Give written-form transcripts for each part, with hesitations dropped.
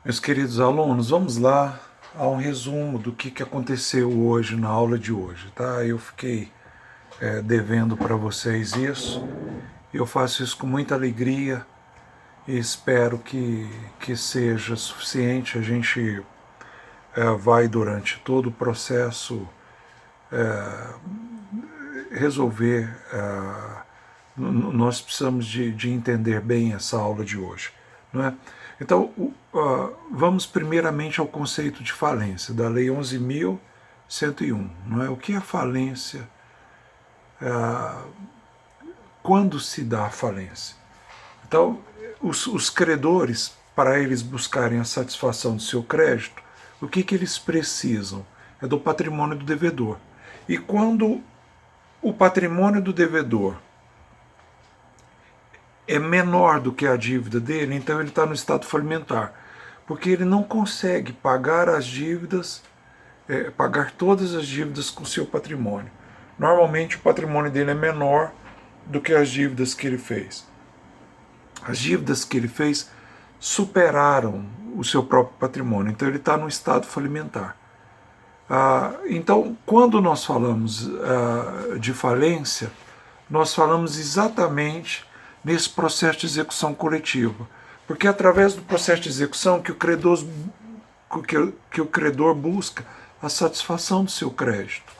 Meus queridos alunos, vamos lá a um resumo do que aconteceu hoje na aula de hoje, tá? Eu fiquei devendo para vocês isso. Eu faço isso com muita alegria e espero que seja suficiente. A gente vai durante todo o processo resolver. Nós precisamos de entender bem essa aula de hoje, não é? Então, vamos primeiramente ao conceito de falência, da Lei 11.101. Não é? O que é falência? Quando se dá a falência? Então, os credores, para eles buscarem a satisfação do seu crédito, o que eles precisam? É do patrimônio do devedor. E quando o patrimônio do devedor é menor do que a dívida dele, então ele está no estado falimentar, porque ele não consegue pagar as dívidas, pagar todas as dívidas com seu patrimônio. Normalmente o patrimônio dele é menor do que as dívidas que ele fez. As dívidas que ele fez superaram o seu próprio patrimônio, então ele está no estado falimentar. Então, quando nós falamos de falência, nós falamos exatamente nesse processo de execução coletiva, porque é através do processo de execução que o credor busca a satisfação do seu crédito.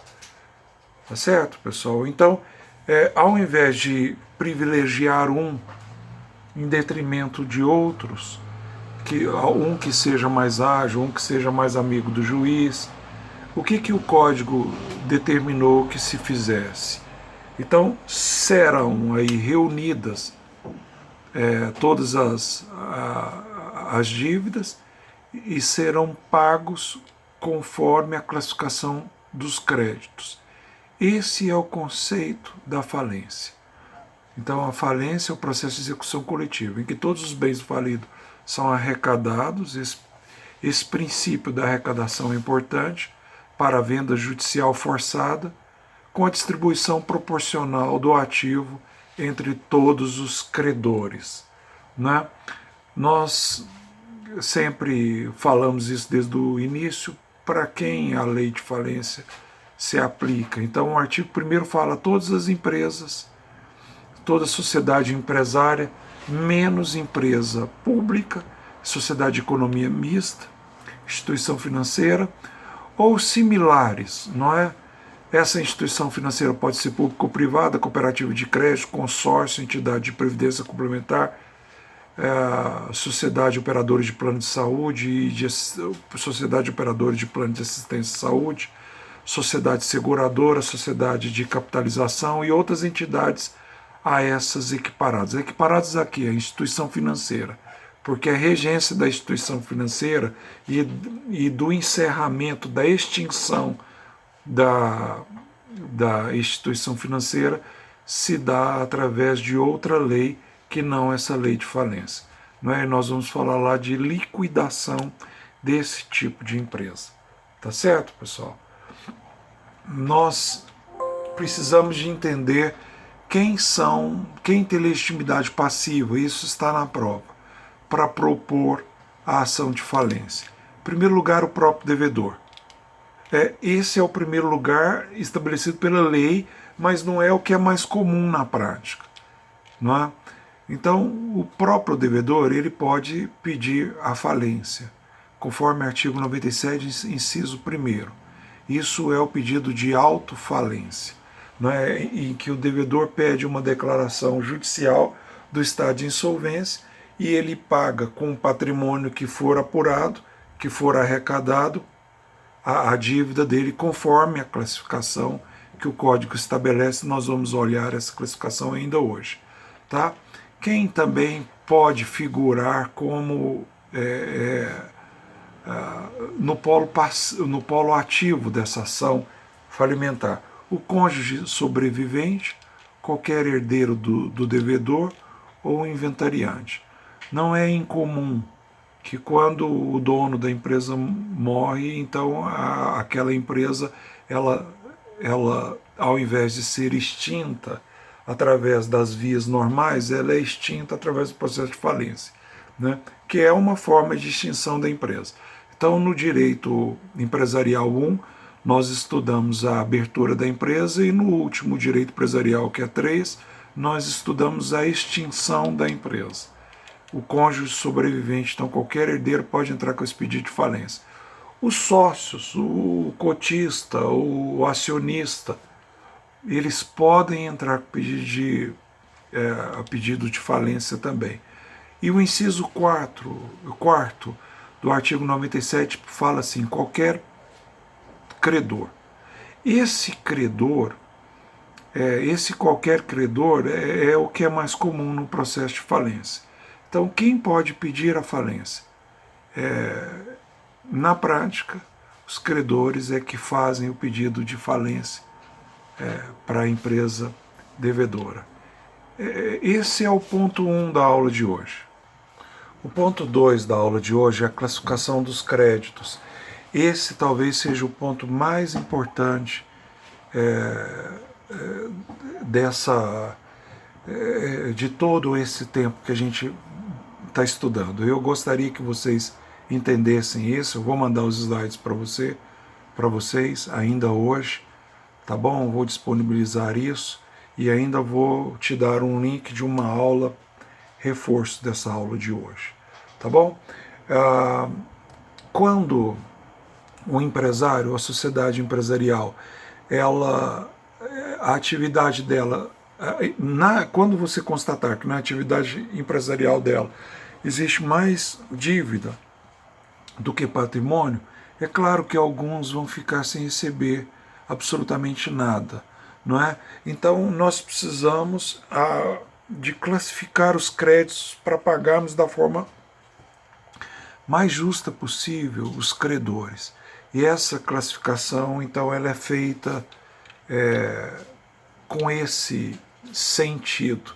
Tá certo, pessoal? Então, ao invés de privilegiar um em detrimento de outros, um que seja mais ágil, um que seja mais amigo do juiz, o que o código determinou que se fizesse? Então, serão aí reunidas todas as dívidas e serão pagos conforme a classificação dos créditos. Esse é o conceito da falência. Então, a falência é o processo de execução coletiva, em que todos os bens falidos são arrecadados. Esse princípio da arrecadação é importante para a venda judicial forçada, com a distribuição proporcional do ativo entre todos os credores. Né? Nós sempre falamos isso desde o início, para quem a lei de falência se aplica. Então, o artigo 1º fala todas as empresas, toda sociedade empresária, menos empresa pública, sociedade de economia mista, instituição financeira, ou similares, não é? Essa instituição financeira pode ser pública ou privada, cooperativa de crédito, consórcio, entidade de previdência complementar, sociedade operadora de plano de saúde e sociedade operadora de plano de assistência à saúde, sociedade seguradora, sociedade de capitalização e outras entidades a essas equiparadas. Equiparadas aqui, a instituição financeira, porque a regência da instituição financeira e do encerramento, da extinção da instituição financeira se dá através de outra lei que não essa lei de falência. Não é? Nós vamos falar lá de liquidação desse tipo de empresa. Tá certo, pessoal? Nós precisamos de entender quem tem legitimidade passiva, isso está na prova, para propor a ação de falência. Em primeiro lugar, o próprio devedor. Esse é o primeiro lugar estabelecido pela lei, mas não é o que é mais comum na prática. Não é? Então, o próprio devedor ele pode pedir a falência, conforme o artigo 97, inciso 1º. Isso é o pedido de autofalência, não é? Em que o devedor pede uma declaração judicial do estado de insolvência e ele paga com o patrimônio que for apurado, que for arrecadado, a dívida dele conforme a classificação que o código estabelece. Nós vamos olhar essa classificação ainda hoje. Tá? Quem também pode figurar como no polo ativo dessa ação falimentar? O cônjuge sobrevivente, qualquer herdeiro do devedor ou o inventariante. Não é incomum que quando o dono da empresa morre, então aquela empresa, ela, ao invés de ser extinta através das vias normais, ela é extinta através do processo de falência. Né? que é uma forma de extinção da empresa. Então, no direito empresarial 1, nós estudamos a abertura da empresa e no último direito empresarial, que é 3, nós estudamos a extinção da empresa. O cônjuge sobrevivente, então qualquer herdeiro pode entrar com esse pedido de falência. Os sócios, o cotista, o acionista, eles podem entrar com pedido de falência também. E o inciso 4 do artigo 97 fala assim, qualquer credor. Esse credor, esse qualquer credor é o que é mais comum no processo de falência. Então, quem pode pedir a falência? Na prática, os credores é que fazem o pedido de falência para a empresa devedora. Esse é o ponto 1 da aula de hoje. O ponto 2 da aula de hoje é a classificação dos créditos. Esse talvez seja o ponto mais importante de todo esse tempo que a gente está estudando. Eu gostaria que vocês entendessem isso. Eu vou mandar os slides para vocês ainda hoje, tá bom? Eu vou disponibilizar isso e ainda vou te dar um link de uma aula, reforço dessa aula de hoje, tá bom? Quando o empresário, a sociedade empresarial, a atividade dela, quando você constatar que na atividade empresarial dela existe mais dívida do que patrimônio, é claro que alguns vão ficar sem receber absolutamente nada, não é? Então nós precisamos de classificar os créditos para pagarmos da forma mais justa possível os credores. E essa classificação, então, ela é feita com esse sentido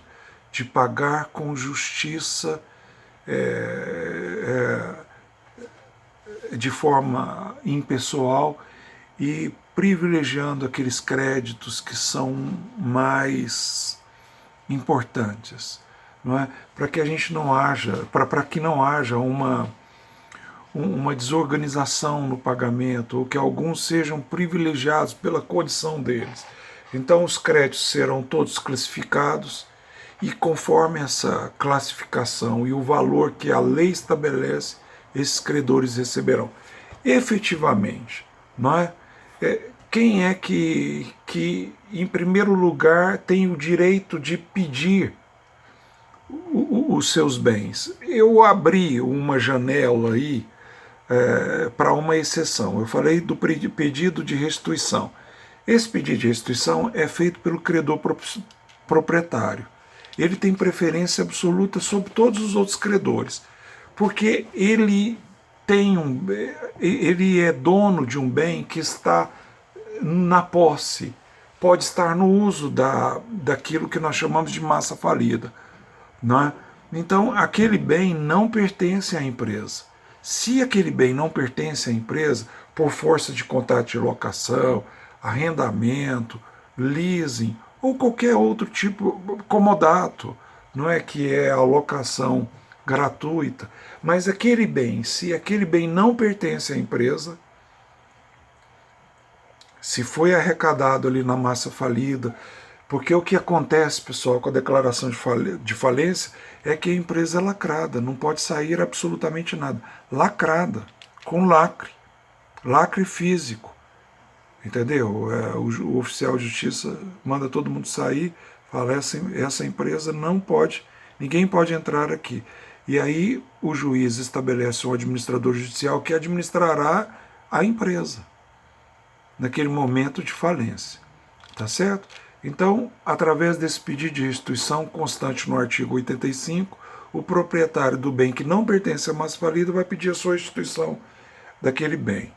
de pagar com justiça, de forma impessoal e privilegiando aqueles créditos que são mais importantes, não é? Para que a gente não haja, para que não haja uma desorganização no pagamento, ou que alguns sejam privilegiados pela condição deles. Então os créditos serão todos classificados e conforme essa classificação e o valor que a lei estabelece, esses credores receberão. Efetivamente, não é? Quem é que em primeiro lugar tem o direito de pedir os seus bens? Eu abri uma janela aí para uma exceção. Eu falei do pedido de restituição. Esse pedido de restituição é feito pelo credor proprietário. Ele tem preferência absoluta sobre todos os outros credores, porque ele é dono de um bem que está na posse, pode estar no uso daquilo que nós chamamos de massa falida, não é? Então, aquele bem não pertence à empresa. Se aquele bem não pertence à empresa, por força de contrato de locação, arrendamento, leasing ou qualquer outro tipo, comodato, não é, que é a locação gratuita, mas aquele bem, se aquele bem não pertence à empresa, se foi arrecadado ali na massa falida, porque o que acontece, pessoal, com a declaração de falência é que a empresa é lacrada, não pode sair absolutamente nada. Lacrada, com lacre físico, entendeu? O oficial de justiça manda todo mundo sair, fala, essa empresa não pode, ninguém pode entrar aqui. E aí o juiz estabelece um administrador judicial que administrará a empresa naquele momento de falência, tá certo? Então, através desse pedido de restituição constante no artigo 85, o proprietário do bem que não pertence à massa falida vai pedir a sua restituição daquele bem.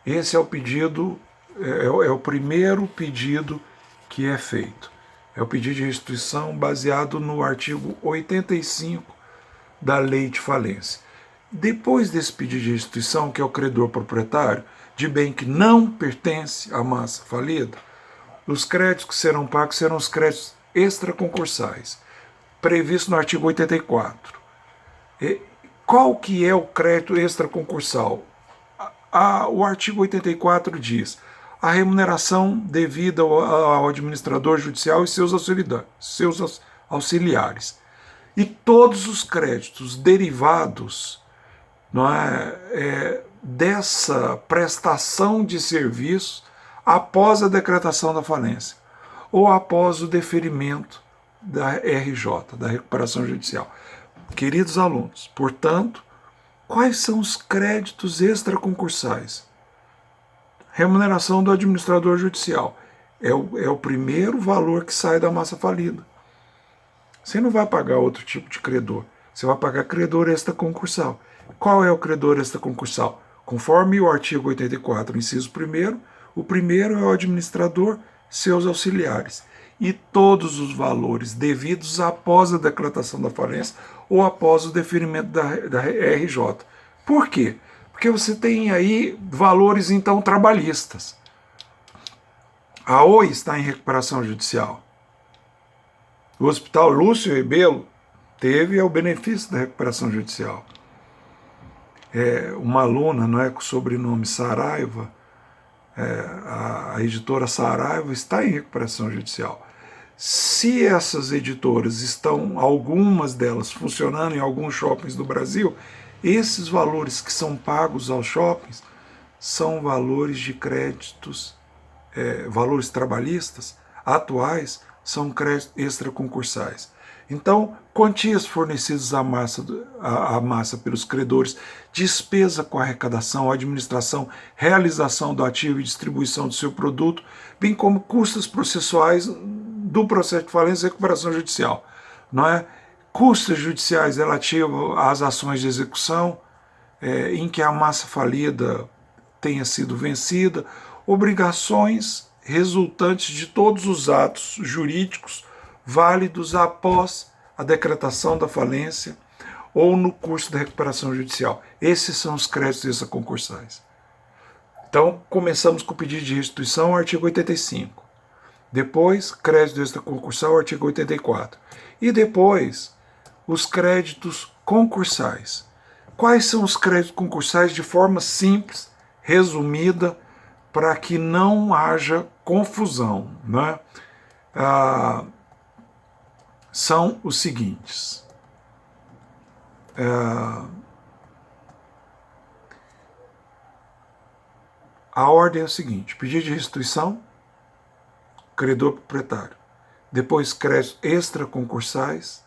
Esse é o pedido, é o primeiro pedido que é feito. É o pedido de restituição baseado no artigo 85 da Lei de Falência. Depois desse pedido de restituição, que é o credor proprietário, de bem que não pertence à massa falida, os créditos que serão pagos serão os créditos extraconcursais, previsto no artigo 84. Qual que é o crédito extraconcursal? O artigo 84 diz: a remuneração devida ao administrador judicial e seus auxiliares. E todos os créditos derivados, não dessa prestação de serviço após a decretação da falência ou após o deferimento da RJ, da recuperação judicial. Queridos alunos, portanto, quais são os créditos extraconcursais? Remuneração do administrador judicial é o primeiro valor que sai da massa falida. Você não vai pagar outro tipo de credor, você vai pagar credor extraconcursal. Qual é o credor extraconcursal? Conforme o artigo 84, inciso 1º, o primeiro é o administrador, seus auxiliares. E todos os valores devidos após a decretação da falência ou após o deferimento da RJ. Por quê? Porque você tem aí valores, então, trabalhistas. A Oi está em recuperação judicial. O Hospital Lúcio Rebelo teve o benefício da recuperação judicial. Uma aluna, não é, com o sobrenome Saraiva, a editora Saraiva está em recuperação judicial. Se essas editoras estão, algumas delas, funcionando em alguns shoppings do Brasil, esses valores que são pagos aos shoppings são valores de créditos, valores trabalhistas atuais, são créditos extraconcursais. Então, quantias fornecidas à massa pelos credores, despesa com arrecadação, administração, realização do ativo e distribuição do seu produto, bem como custos processuais do processo de falência e recuperação judicial. Não é? Custos judiciais relativos às ações de execução, em que a massa falida tenha sido vencida, obrigações resultantes de todos os atos jurídicos válidos após a decretação da falência ou no curso da recuperação judicial. Esses são os créditos extraconcursais. Então, começamos com o pedido de restituição, artigo 85. Depois, crédito extraconcursal, artigo 84. E depois, os créditos concursais. Quais são os créditos concursais de forma simples, resumida, para que não haja confusão, né? São os seguintes. A ordem é o seguinte: pedido de restituição, credor proprietário. Depois créditos extraconcursais.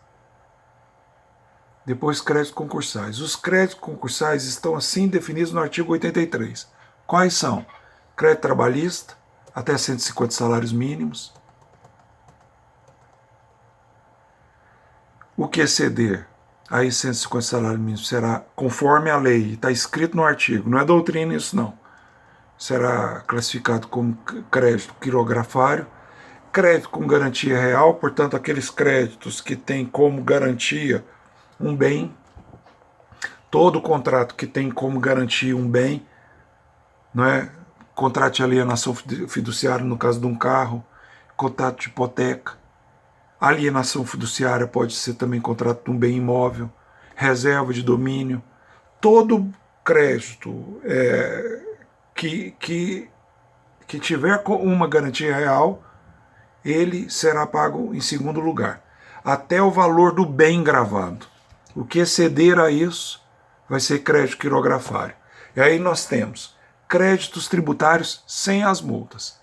Depois créditos concursais. Os créditos concursais estão assim definidos no artigo 83. Quais são? Crédito trabalhista, até 150 salários mínimos. O que exceder aí 150 salários mínimos será conforme a lei, está escrito no artigo, não é doutrina isso não. Será classificado como crédito quirografário, crédito com garantia real, portanto aqueles créditos que têm como garantia um bem, todo contrato que tem como garantia um bem, não é? Contrato de alienação fiduciária no caso de um carro, contrato de hipoteca, alienação fiduciária pode ser também contrato de um bem imóvel, reserva de domínio, todo crédito que tiver uma garantia real, ele será pago em segundo lugar, até o valor do bem gravado. O que exceder a isso vai ser crédito quirografário. E aí nós temos créditos tributários sem as multas.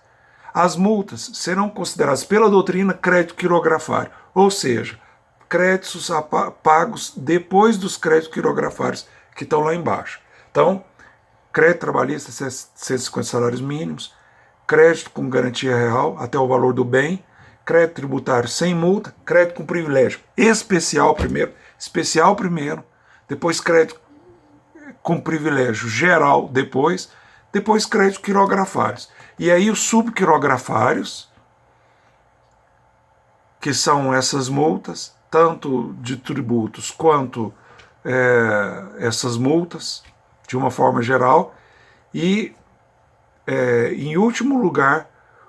As multas serão consideradas pela doutrina crédito quirografário, ou seja, créditos pagos depois dos créditos quirografários que estão lá embaixo. Então, crédito trabalhista 150 salários mínimos, crédito com garantia real até o valor do bem, crédito tributário sem multa, crédito com privilégio especial primeiro, depois crédito com privilégio geral depois crédito quirografários. E aí os subquirografários, que são essas multas, tanto de tributos quanto essas multas, de uma forma geral, e, em último lugar,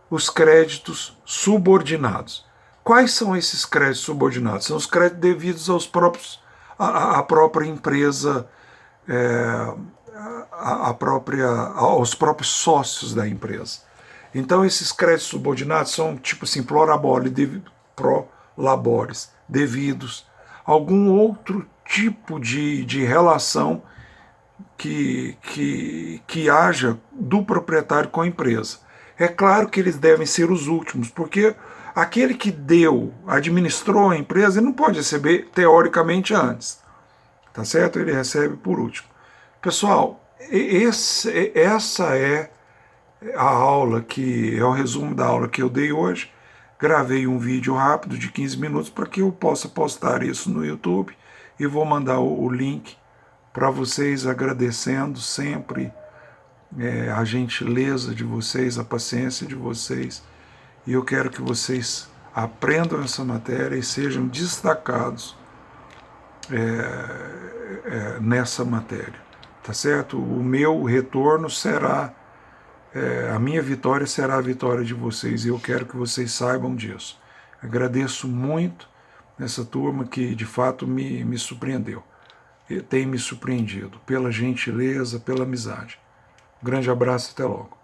os créditos subordinados. Quais são esses créditos subordinados? São os créditos devidos a própria empresa, aos próprios sócios da empresa. Então esses créditos subordinados são tipo assim, pro labores, devidos, algum outro tipo de relação que haja do proprietário com a empresa. É claro que eles devem ser os últimos, porque aquele que administrou a empresa, ele não pode receber teoricamente antes, tá certo? Ele recebe por último. Pessoal, essa é a aula que é o resumo da aula que eu dei hoje. Gravei um vídeo rápido de 15 minutos para que eu possa postar isso no YouTube e vou mandar o link para vocês, agradecendo sempre a gentileza de vocês, a paciência de vocês. E eu quero que vocês aprendam essa matéria e sejam destacados nessa matéria, tá certo? O meu retorno será, a minha vitória será a vitória de vocês, e eu quero que vocês saibam disso. Agradeço muito essa turma que de fato me surpreendeu, tem me surpreendido pela gentileza, pela amizade. Um grande abraço, até logo.